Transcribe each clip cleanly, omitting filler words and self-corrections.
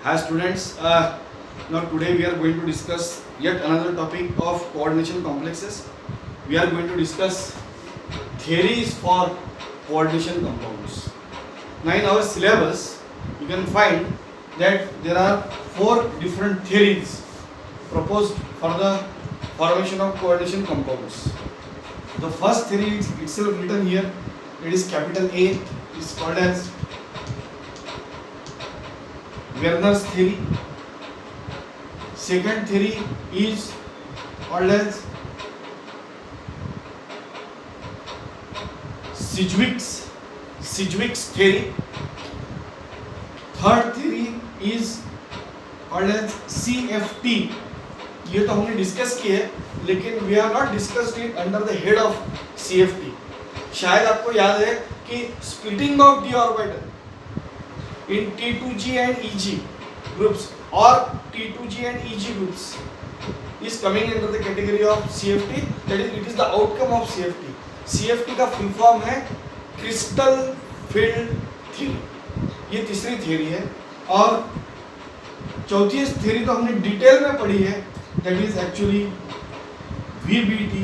Hi students, now today we are going to discuss yet another topic of coordination complexes. We are going to discuss theories for coordination compounds. Now in our syllabus, you can find that there are 4 different theories proposed for the formation of coordination compounds. The first theory is itself written here. It is capital A. It is called as Werner's theory. Second theory is called as Sidgwick's theory. Third theory is called as CFT. ये तो हमने discuss किया है, लेकिन we have not discussed it under the head of CFT. शायद आपको याद है कि splitting of d orbital in T2G and EG groups or T2G and EG groups is coming under the category of CFT. That is, it is the outcome of CFT. CFT का full form है crystal field theory. ये तीसरी theory है. और चौथी theory तो हमने detail में पढ़ी है. That is actually VBT.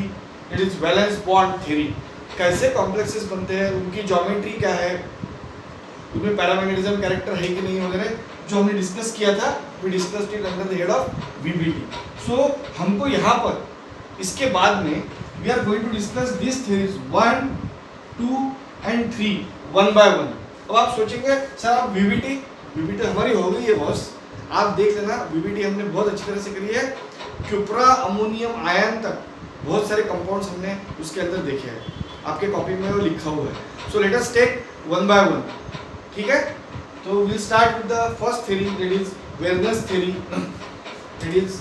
That is valence bond theory. कैसे कॉम्प्लेक्सेस बनते हैं, उनकी ज्योमेट्री क्या है, उनमें पैरामैग्नेटिज्म कैरेक्टर है कि नहीं वगैरह, जो हमने डिस्कस किया था. We discussed it under the head of VBT. So हमको यहाँ पर इसके बाद में we are going to discuss this theories 1, 2 and 3 one by one. अब आप सोचेंगे सर आप VBT हमारी हो गई है बॉस. आप देख लेना, VBT हमने बहुत अच्छी तरह से करी है. क्यूप्रा अमोनियम आयन तक बहुत सारे कंपाउंड्स हमने उसके अंदर देखे हैं. आपके कॉपी में वो लिखा हुआ है. So let us take one by one. ठीक है, तो we'll start with the first theory, that is Werner's theory. That is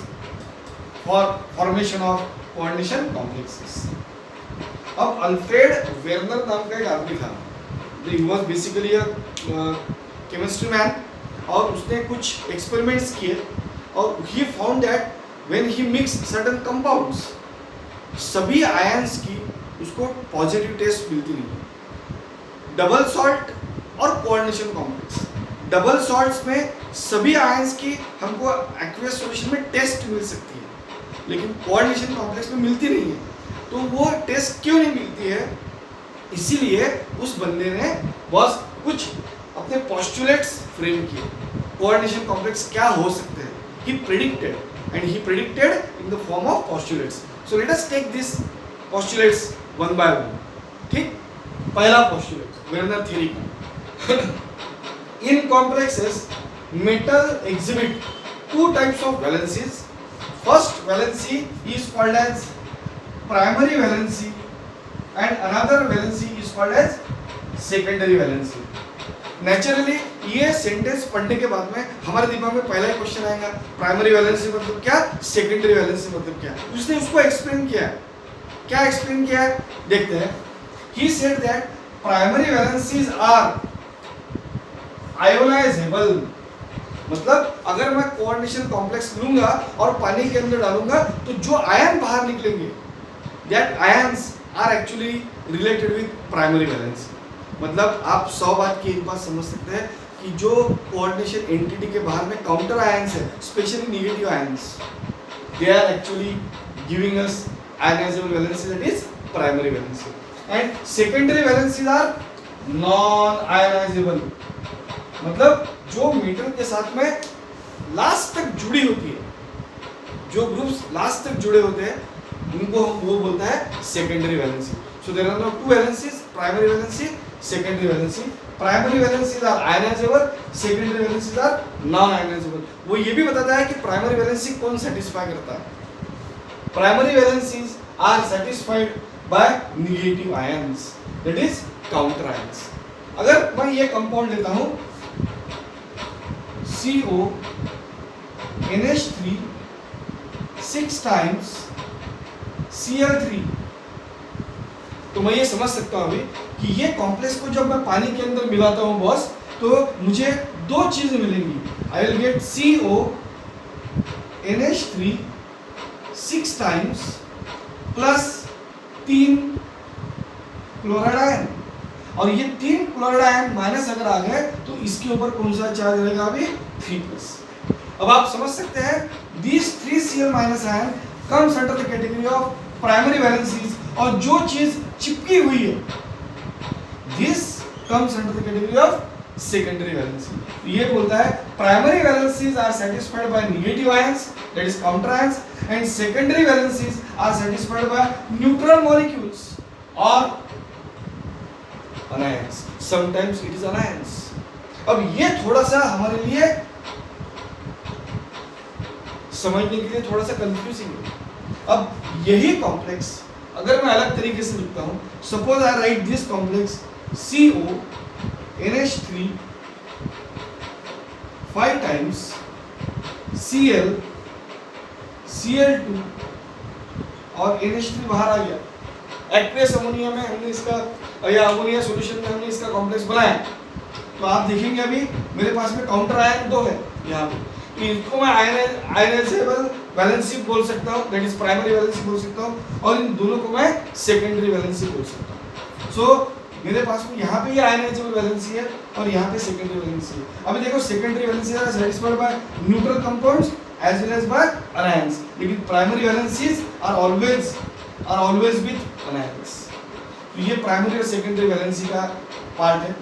for formation of coordination complexes. अब अल्फ्रेड वेर्नर नाम का एक आदमी था. He was basically a chemistry man. और उसने कुछ एक्सपेरिमेंट्स किए और he found that when he mixed certain compounds, सभी आयंस की उसको पॉजिटिव टेस्ट मिलती नहीं. डबल सॉल्ट और कोऑर्डिनेशन कॉम्प्लेक्स. डबल सॉल्ट्स में सभी आयंस की हमको एक्वियस सॉल्यूशन में टेस्ट मिल सकती है, लेकिन कोऑर्डिनेशन कॉम्प्लेक्स में मिलती नहीं है. तो वो टेस्ट क्यों नहीं मिलती है? इसीलिए उस बंदे ने बस कुछ अपने पोस्टुलेट्स फ्रेम किए. कोऑर्डिनेशन कॉम्प्लेक्स क्या हो सकते हैं, ही predicted in the form of postulates. So let us take these postulates one by one. ठीक, पहला पोस्टुलेट वेर्नर थ्योरी का. In complexes, metal exhibit two types of valencies. First valency is called as primary valency and another valency is called as secondary valency. Naturally ये sentence पढ़ने के बाद में हमारे दिमाग में पहला ही क्वेश्चन आएगा, प्राइमरी वैलेंसी मतलब क्या, सेकेंडरी वैलेंसी मतलब क्या. उसने उसको एक्सप्लेन किया है. क्या एक्सप्लेन किया है देखते हैं. He said that primary valencies are ionizable. मतलब अगर मैं कोऑर्डिनेशन कॉम्प्लेक्स लूंगा और पानी के अंदर डालूंगा तो जो आयन बाहर निकलेंगे, that ions are actually related with primary valency. मतलब आप 100 बात की एक बात समझ सकते हैं कि जो कोऑर्डिनेशन एंटिटी के बाहर में काउंटर आयंस है, specially negative ions, they are actually giving us ionizable valency, that is primary valency. And secondary valencies are non ionizable. मतलब जो मीटर के साथ में लास्ट तक जुड़ी होती है, जो ग्रुप्स लास्ट तक जुड़े होते हैं, उनको हम वो बोलता है secondary valency. So there are two valencies, primary valency, secondary valency. Primary valencies are ionizable, secondary valencies are non-ionizable. वो ये भी बताता है कि primary valency कौन satisfy करता है. Primary valencies are satisfied by negative ions, that is counter ions. अगर मैं ये कंपाउंड लेता हूँ CO NH3 6 times Cl3, तो मैं ये समझ सकता हूँ अभी कि ये कॉम्प्लेक्स को जब मैं पानी के अंदर मिलाता हूँ बॉस, तो मुझे दो चीजें मिलेंगी. I will get CO NH3 6 times plus 3 chloride ion. और ये 3 क्लोराइड आयन माइनस अगर आ गए तो इसके ऊपर कौन सा चार्ज रहेगा अभी 3+. अब आप समझ सकते हैं these 3Cl minus ion comes under the category of primary valencies, और जो चीज चिपकी हुई है this comes under the category of secondary valency. ये बोलता है primary valencies are satisfied by negative ions, that is counter ions, and secondary valencies are satisfied by neutral molecules or anions. Sometimes it is anions. अब ये थोड़ा सा हमारे लिए समझने के लिए थोड़ा सा कंफ्यूजिंग है। अब यही कॉम्प्लेक्स अगर मैं अलग तरीके से लिखता हूं, suppose I write this complex CO NH3 5 times Cl Cl2 और NH3 बाहर आ गया। एक्वेस अमोनिया में हमने इसका या अमोनिया सॉल्यूशन में हमने इसका कॉम्प्लेक्स बनाया, तो आप देखेंगे अभी मेरे पास में काउंटर आयन दो है यहाँ पे, तो इनको मैं आयनाइजेबल वैलेंसी बोल सकता हूँ, दैट इज प्राइमरी वैलेंसी बोल सकता हूँ, और इन दोनों को मैं सेकेंडरी वैलेंसी बोल सकता हूँ। सो मेरे पास में यहाँ पे ये आयनाइजेबल वैलेंसी है और यहाँ पे सेकेंडरी वैलेंसी है। अभी देखो secondary valency are satisfied by neutral compounds as well as by anions, लेकिन primary valencies are always with anions. तो ये प्राइमरी और सेकेंडरी वैलेंसी का पार्ट है।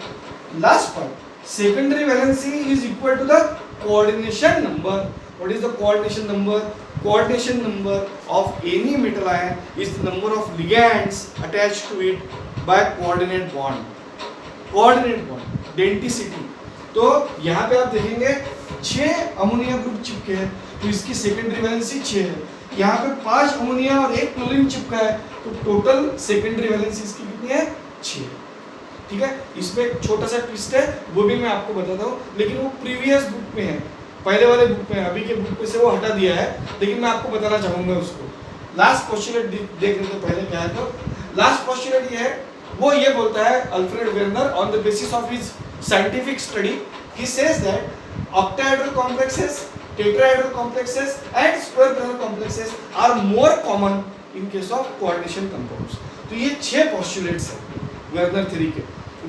Last part, secondary valency is equal to the coordination number. What is the coordination number? Coordination number of any metal ion is the number of ligands attached to it by coordinate bond. Coordinate bond, denticity. तो यहाँ पे आप देखेंगे 6 ammonia group चिपके हैं, तो इसकी secondary valency 6 है। यहाँ पे 5 अमोनिया और 1 क्लोरीन चिपका है, तो टोटल सेकेंडरी वैलेंसी इसकी कितनी है? 6। ठीक है, इसमें एक छोटा सा ट्विस्ट है, वो भी मैं आपको बताता हूँ, लेकिन वो प्रीवियस बुक में है, पहले वाले बुक में है, अभी के बुक में से वो हटा दिया है, लेकिन मैं आपको बताना चाहूंगा उसको। लास्ट पोस्टुलेट देख रहे थे पहले क्या है, तो लास्ट पोस्टुलेट ये है, वो ये बोलता है Alfred Werner on the basis of his scientific study, he says that octahedral complexes, tetrahedral complexes and square planar complexes are more common in case of coordination compounds. तो ये 6 पोस्टुलेट्स हैं Werner theory के।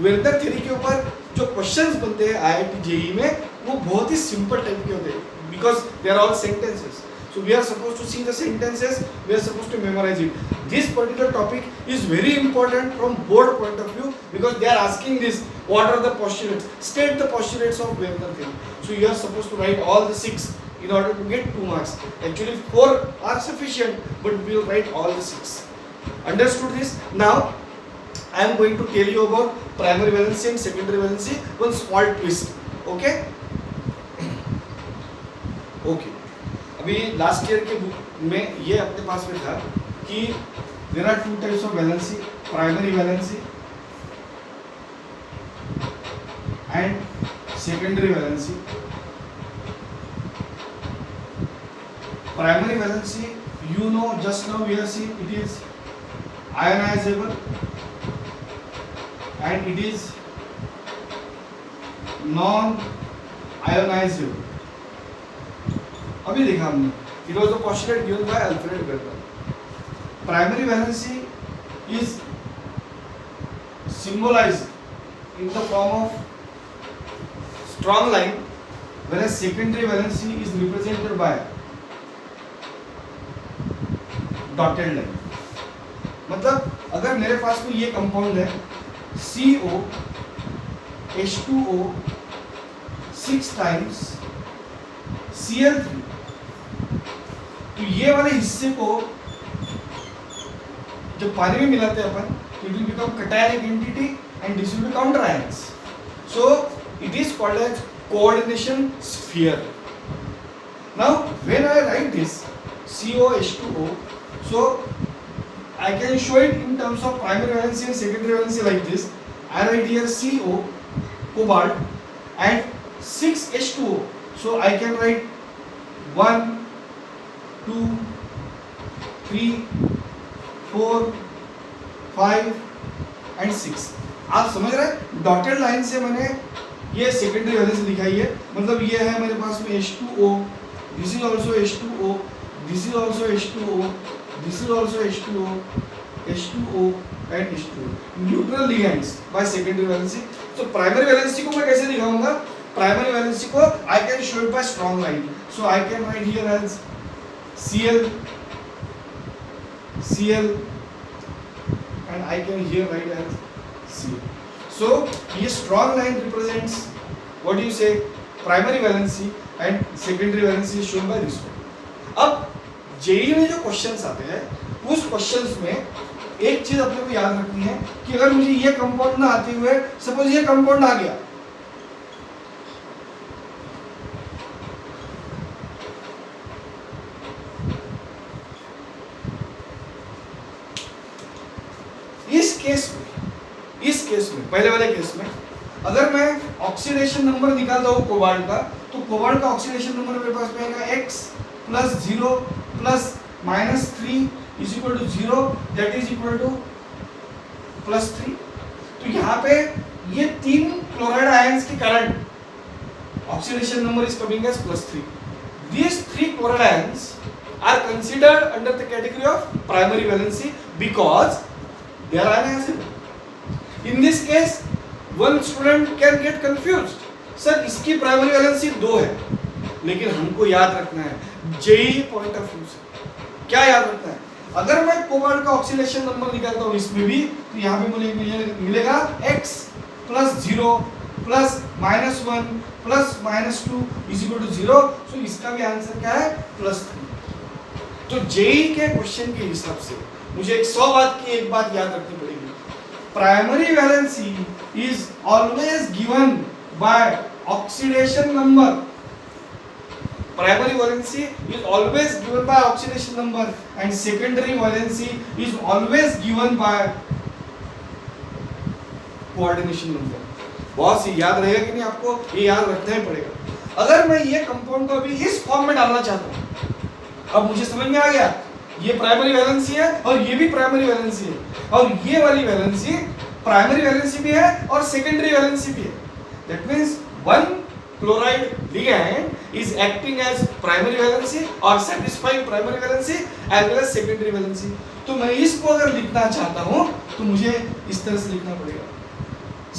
Werner theory के ऊपर जो questions बनते हैं IIT JEE में, वो बहुत ही सिंपल टाइप के होते हैं, because they are all sentences, so we are supposed to see the sentences, we are supposed to memorize it. This particular topic is very important from board point of view, because they are asking this, what are the postulates, state the postulates of Werner theory, so you are supposed to write all the 6 in order to get 2 marks. Actually 4 are sufficient, but we will write all the 6. Understood this? Now I am going to tell you about primary valency and secondary valency, one small twist. Okay? Okay. अभी last year के book में ये अपने पास में था कि there are 2 types of valency, primary valency and secondary valency. Primary valency, you know, just now we have seen it is ionizable and it is non-ionizable. अभी देखा हमने, it was the postulate given by Alfred Weber. Primary valency is symbolized in the form of strong line, whereas secondary valency is represented by dotted line. मतलब अगर मेरे पास में ये compound है CO H2O 6 times Cl3, तो ये वाले हिस्से को जब पानी में मिलाते हैं अपन, तो it will become cationic entity and this will be counter ions, so it is called as coordination sphere. Now when I write this COH2O, so I can show it in terms of primary valency and secondary valency like this. I write here CO, cobalt, and 6H2O. So I can write 1, 2, 3, 4, 5 and 6. आप समझ रहे हैं? Dotted line से मैंने ये secondary valency दिखाई है, मतलब ये है मेरे पास में H2O, this is also H2O, this is also H2O, this is also H2O, H2O and H2O. Neutral ligands by secondary valency. तो प्राइमरी वैलेंसी को मैं कैसे दिखाऊंगा? प्राइमरी वैलेंसी को I can show it by strong line. So I can write here as Cl and I can here write as Cl. So ये strong line represents what do you say primary valency and secondary valency is shown by this one. अब JEE में जो questions आते हैं उस questions में एक चीज अपने को याद रखनी है कि अगर मुझे ये कंपाउंड ना आते हुए सपोज ये कंपाउंड आ गया, इस केस में पहले वाले केस में अगर मैं ऑक्सीडेशन नंबर निकालता हूँ कोबाल्ट का, तो कोबाल्ट का ऑक्सीडेशन नंबर मेरे पास में आएगा x plus 0 plus -3 is equal to 0 that is equal to +3. तो यहाँ पे ये तीन क्लोराइड आयंस के कारण oxidation number is coming as +3. These three chloride ions are considered under the category of primary valency because they are ionizable. In this case, one student can get confused. Sir इसकी primary valency 2 है, लेकिन हमको याद रखना है JEE point of view से क्या याद रखना है. अगर मैं कोबाल्ट का ऑक्सीडेशन नंबर निकालता हूँ इसमें भी, तो यहाँ पे मुझे मिलेगा x plus 0 plus -1 plus -2 is equal to 0. So इसका भी आंसर क्या है +3. तो जेईई के क्वेश्चन के हिसाब से मुझे 100 बात की एक बात याद रखनी पड़ेगी. Primary valency is always given by oxidation number. Primary valency is always given by oxidation number and secondary valency is always given by coordination number. बहुत सी याद रहेगा कि नहीं आपको, ये याद रखना ही पड़ेगा. अगर मैं ये कंपाउंड को अभी इस फॉर्म में डालना चाहता हूँ, अब मुझे समझ में आ गया ये प्राइमरी वैलेंसी है और ये भी प्राइमरी वैलेंसी है, और ये वाली वैलेंसी प्राइमरी वैलेंसी भी है और सेकेंडरी वैलेंसी भी है. That means one chloride ligand is acting as primary valency और satisfying primary valency as well as secondary valency. तो मैं इसको अगर लिखना चाहता हूं तो मुझे इस तरह से लिखना पड़ेगा.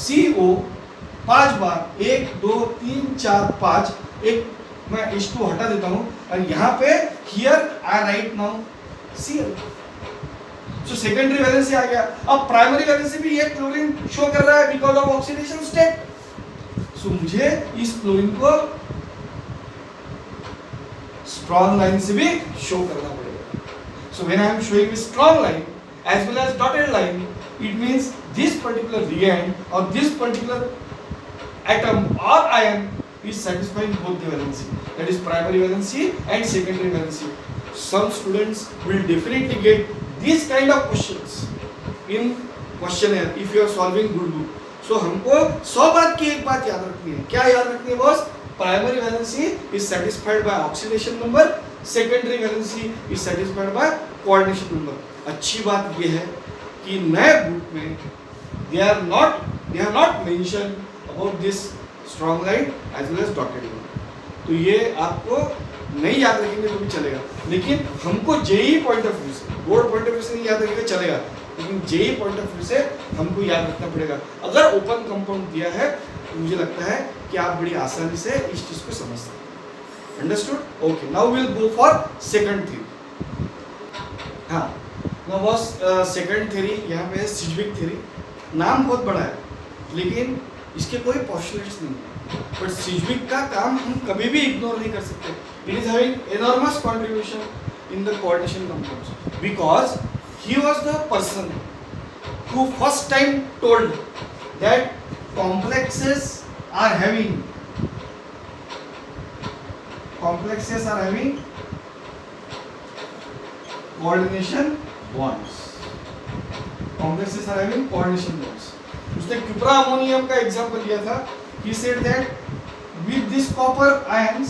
CO 5 बार 1 2 3 4 5, एक मैं H2 हटा देता हूं और यहाँ पे here I right now Cl. So secondary valency आ गया. अब प्राइमरी वैलेंसी भी ये क्लोरीन शो कर रहा है बिकॉज ऑफ ऑक्सीडेशन स्टेट. सो मुझे इस क्लोरीन को स्ट्रॉन्ग लाइन से भी शो करना पड़ेगा. So when I am showing with strong line as well as dotted line, it means this particular ligand और this particular atom or ion is satisfying both the valency, that is primary valency and secondary valency. Some students will definitely get these kind of questions in questionnaire if you are solving good book. So हमको 100 बात की एक बात याद रखनी है. क्या याद रखनी है boss? primary valency is satisfied by oxidation number, secondary valency is satisfied by coordination number. अच्छी बात ये है कि नए बुक में they are not mentioned about this strong line as well as dotted line. तो ये आपको नहीं याद रखेंगे तो भी चलेगा, लेकिन हमको जेईई पॉइंट ऑफ व्यू से, बोर्ड पॉइंट ऑफ व्यू से नहीं याद रखेंगे चलेगा, लेकिन जेईई पॉइंट ऑफ व्यू से हमको याद रखना पड़ेगा. अगर ओपन कंपाउंड दिया है तो मुझे लगता है कि आप बड़ी आसानी से इस चीज को समझ सकते हैं. Understood? Okay, now we will go for second theory. हाँ, नाउ बॉस सेकंड थ्योरी यहाँ पे है सिज्विक थ्योरी. नाम बहुत बड़ा है लेकिन इसके कोई पोस्टुलेट्स नहीं है, बट सिज्विक का काम हम कभी भी इग्नोर नहीं कर सकते. It is having enormous contribution in the coordination compounds because he was the person who first time told that complexes are having coordination bonds. Complexes are having coordination bonds. उसने क्यूप्रा ammonium का example लिया था. He said that with this copper ions,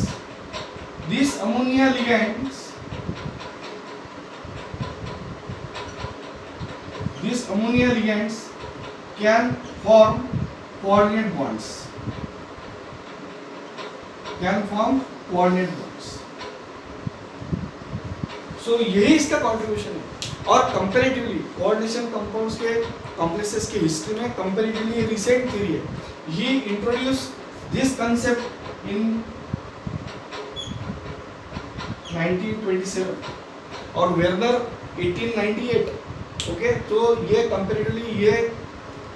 these ammonia ligands can form coordinate bonds. So यही इसका contribution है. और comparatively coordination compounds के complexes की हिस्ट्री में कंपैरेटिवली रिसेंट थ्योरी है. ही इंट्रोड्यूस दिस कंसेप्ट इन 1927 और वेरनर 1898। ओके, तो ये कंपेरेटिवली ये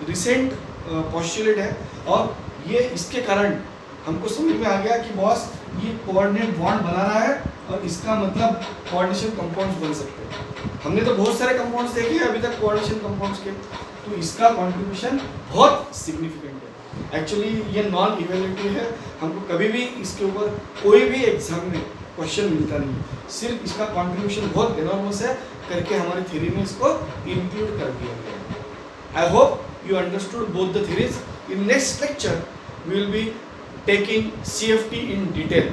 रिसेंट पोस्टुलेट है, और ये इसके कारण हमको समझ में आ गया कि बॉस ये कोऑर्डिनेट बॉन्ड बना रहा है, और इसका मतलब कोऑर्डिनेशन कंपाउंड्स बन सकते हैं। हमने तो बहुत सारे कंपाउंड्स देखे हैं अभी तक कोऑर्डिनेशन कंपाउंड्स के, तो इसका कंट्रीब्यूशन बहुत सिग्निफिकेंट है। एक्चुअली ये नॉन इवैल्यूएटिव है, हमको कभी भी इसके ऊपर कोई भी एग्जाम में क्वेश्चन मिलता नहीं है, सिर्फ इसका कंट्रीब्यूशन बहुत एनॉर्मस है करके हमारी थ्योरी में इसको इंक्लूड कर दिया गया है। I hope you understood both the theories. In next lecture we will be taking CFT in detail.